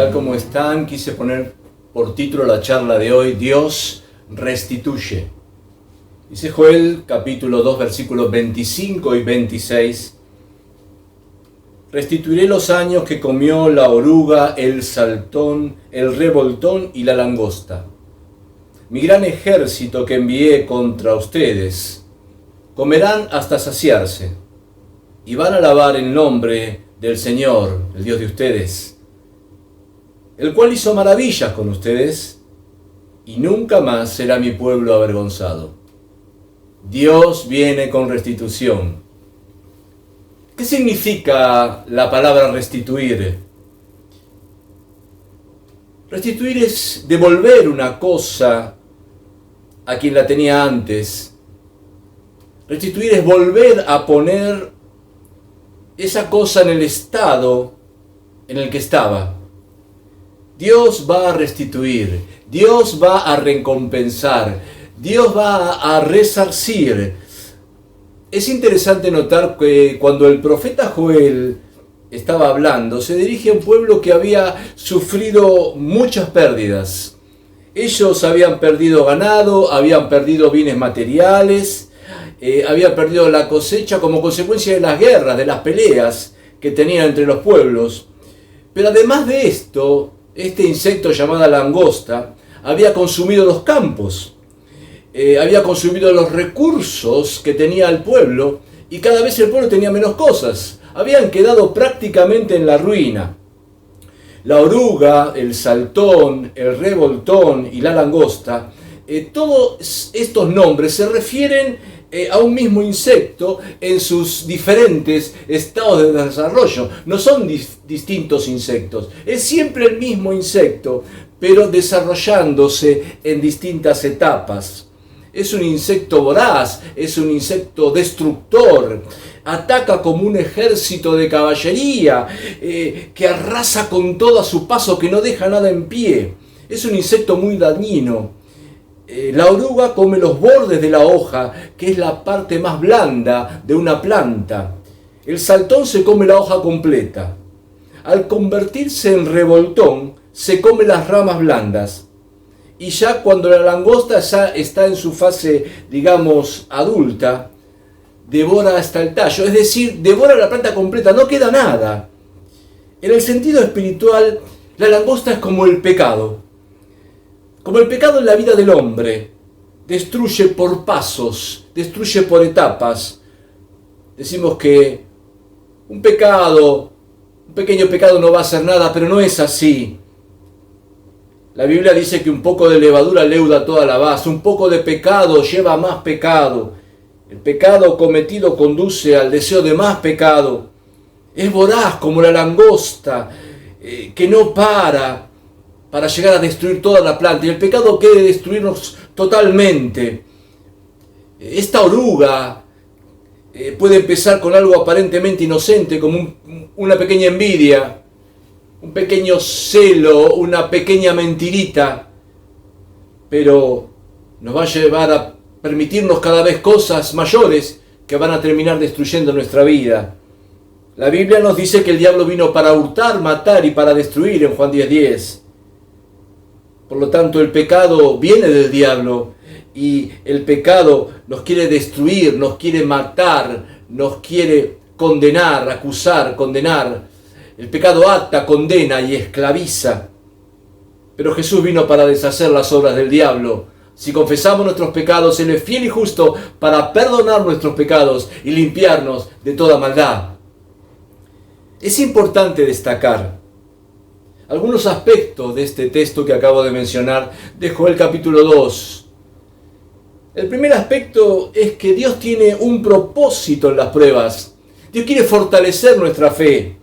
tal como están? Quise poner por título la charla de hoy, Dios restituye. Dice Joel capítulo 2 versículos 25 y 26. Restituiré los años que comió la oruga, el saltón, el revoltón y la langosta. Mi gran ejército que envié contra ustedes, comerán hasta saciarse y van a alabar el nombre del Señor, el Dios de ustedes, el cual hizo maravillas con ustedes, y nunca más será mi pueblo avergonzado. Dios viene con restitución. ¿Qué significa la palabra restituir? Restituir es devolver una cosa a quien la tenía antes. Restituir es volver a poner esa cosa en el estado en el que estaba. Dios va a restituir, Dios va a recompensar, Dios va a resarcir. Es interesante notar que cuando el profeta Joel estaba hablando, se dirige a un pueblo que había sufrido muchas pérdidas. Ellos habían perdido ganado, habían perdido bienes materiales, habían perdido la cosecha como consecuencia de las guerras, de las peleas que tenían entre los pueblos. Pero además de esto, este insecto llamado langosta había consumido los campos, había consumido los recursos que tenía el pueblo, y cada vez el pueblo tenía menos cosas. Habían quedado prácticamente en la ruina. La oruga, el saltón, el revoltón y la langosta, todos estos nombres se refieren a un mismo insecto en sus diferentes estados de desarrollo. No son distintos insectos, es siempre el mismo insecto, pero desarrollándose en distintas etapas. Es un insecto voraz, es un insecto destructor, ataca como un ejército de caballería, que arrasa con todo a su paso, que no deja nada en pie. Es un insecto muy dañino. La oruga come los bordes de la hoja, que es la parte más blanda de una planta. El saltón se come la hoja completa. Al convertirse en revoltón, se come las ramas blandas. Y ya cuando la langosta está en su fase, digamos, adulta, devora hasta el tallo. Es decir, devora la planta completa, no queda nada. En el sentido espiritual, la langosta es como el pecado. Como el pecado en la vida del hombre, destruye por pasos, destruye por etapas. Decimos que un pequeño pecado no va a hacer nada, pero no es así. La Biblia dice que un poco de levadura leuda toda la base, un poco de pecado lleva a más pecado. El pecado cometido conduce al deseo de más pecado. Es voraz como la langosta, que no para llegar a destruir toda la planta, y el pecado quiere destruirnos totalmente. Esta oruga puede empezar con algo aparentemente inocente, como una pequeña envidia, un pequeño celo, una pequeña mentirita, pero nos va a llevar a permitirnos cada vez cosas mayores que van a terminar destruyendo nuestra vida. La Biblia nos dice que el diablo vino para hurtar, matar y para destruir en Juan 10:10. Por lo tanto, el pecado viene del diablo, y el pecado nos quiere destruir, nos quiere matar, nos quiere condenar, acusar, condenar. El pecado ata, condena y esclaviza. Pero Jesús vino para deshacer las obras del diablo. Si confesamos nuestros pecados, Él es fiel y justo para perdonar nuestros pecados y limpiarnos de toda maldad. Es importante destacar algunos aspectos de este texto que acabo de mencionar de Joel capítulo 2. El primer aspecto es que Dios tiene un propósito en las pruebas. Dios quiere fortalecer nuestra fe.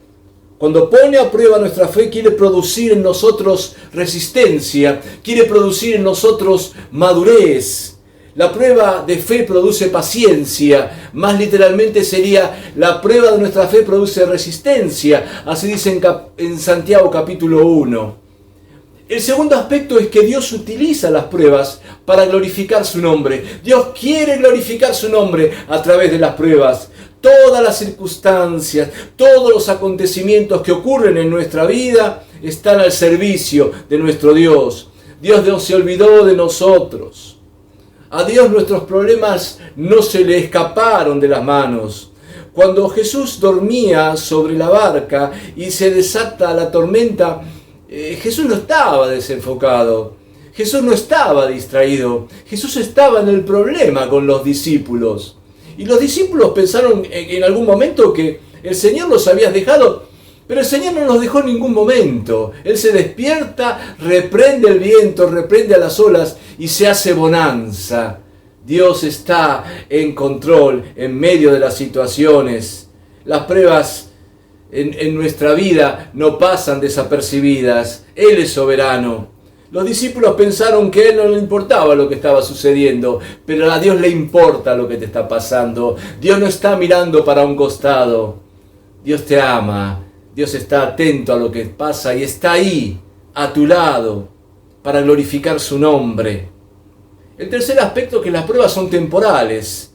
Cuando pone a prueba nuestra fe, quiere producir en nosotros resistencia, quiere producir en nosotros madurez. La prueba de fe produce paciencia, más literalmente sería la prueba de nuestra fe produce resistencia, así dice en Santiago capítulo 1. El segundo aspecto es que Dios utiliza las pruebas para glorificar su nombre. Dios quiere glorificar su nombre a través de las pruebas. Todas las circunstancias, todos los acontecimientos que ocurren en nuestra vida están al servicio de nuestro Dios. Dios no se olvidó de nosotros. A Dios nuestros problemas no se le escaparon de las manos. Cuando Jesús dormía sobre la barca y se desata la tormenta, Jesús no estaba desenfocado. Jesús no estaba distraído. Jesús estaba en el problema con los discípulos. Y los discípulos pensaron en algún momento que el Señor los había dejado, pero el Señor no los dejó en ningún momento. Él se despierta, reprende el viento, reprende a las olas y se hace bonanza. Dios está en control en medio de las situaciones. Las pruebas en nuestra vida no pasan desapercibidas. Él es soberano. Los discípulos pensaron que a Él no le importaba lo que estaba sucediendo, pero a Dios le importa lo que te está pasando. Dios no está mirando para un costado. Dios te ama. Dios está atento a lo que pasa y está ahí, a tu lado, para glorificar su nombre. El tercer aspecto es que las pruebas son temporales.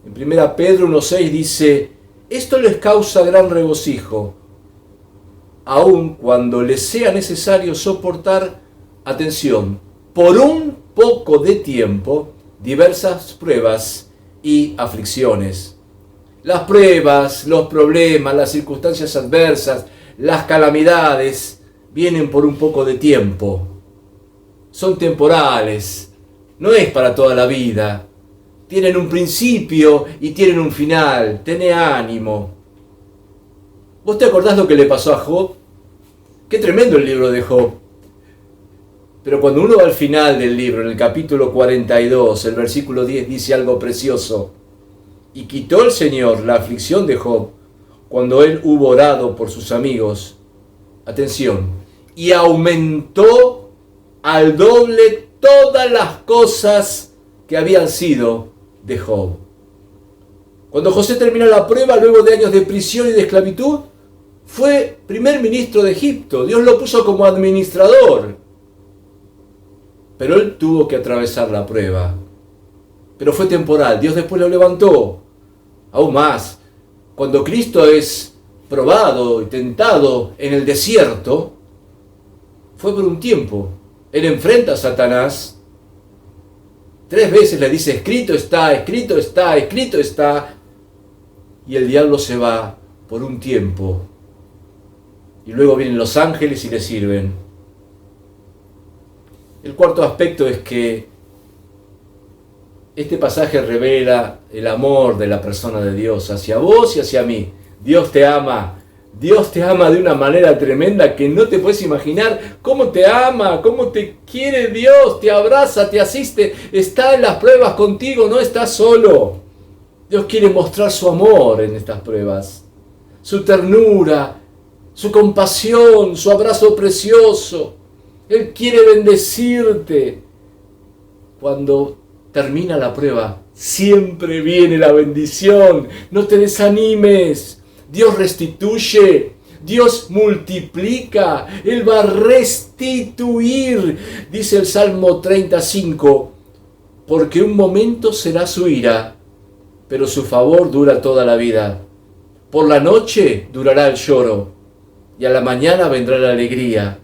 En 1 Pedro 1:6 dice: esto les causa gran regocijo, aun cuando les sea necesario soportar, atención, por un poco de tiempo, diversas pruebas y aflicciones. Las pruebas, los problemas, las circunstancias adversas, las calamidades, vienen por un poco de tiempo. Son temporales, no es para toda la vida. Tienen un principio y tienen un final. Tené ánimo. ¿Vos te acordás lo que le pasó a Job? Qué tremendo el libro de Job. Pero cuando uno va al final del libro, en el capítulo 42, el versículo 10 dice algo precioso. Y quitó el Señor la aflicción de Job cuando él hubo orado por sus amigos. Atención. Y aumentó al doble todas las cosas que habían sido de Job. Cuando José terminó la prueba, luego de años de prisión y de esclavitud, fue primer ministro de Egipto. Dios lo puso como administrador. Pero él tuvo que atravesar la prueba. Pero fue temporal. Dios después lo levantó. Aún más, cuando Cristo es probado y tentado en el desierto, fue por un tiempo. Él enfrenta a Satanás. 3 veces le dice: escrito está, escrito está, escrito está. Y el diablo se va por un tiempo. Y luego vienen los ángeles y le sirven. El cuarto aspecto es que este pasaje revela el amor de la persona de Dios hacia vos y hacia mí. Dios te ama. Dios te ama de una manera tremenda que no te puedes imaginar cómo te ama, cómo te quiere Dios, te abraza, te asiste, está en las pruebas contigo, no estás solo. Dios quiere mostrar su amor en estas pruebas, su ternura, su compasión, su abrazo precioso. Él quiere bendecirte. Cuando termina la prueba, siempre viene la bendición. No te desanimes. Dios restituye. Dios multiplica. Él va a restituir. Dice el Salmo 35. Porque un momento será su ira, pero su favor dura toda la vida. Por la noche durará el lloro, y a la mañana vendrá la alegría.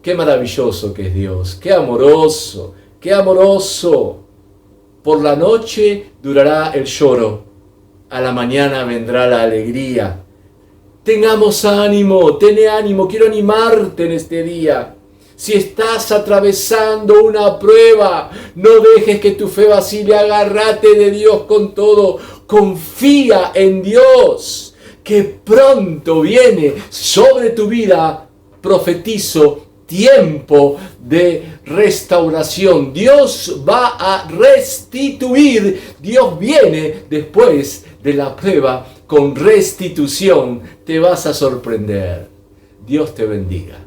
Qué maravilloso que es Dios, qué amoroso, qué amoroso. Por la noche durará el lloro, a la mañana vendrá la alegría. Tengamos ánimo, ten ánimo, quiero animarte en este día. Si estás atravesando una prueba, no dejes que tu fe vacile, agárrate de Dios con todo, confía en Dios, que pronto viene sobre tu vida, profetizo, tiempo de restauración. Dios va a restituir. Dios viene después de la prueba con restitución. Te vas a sorprender. Dios te bendiga.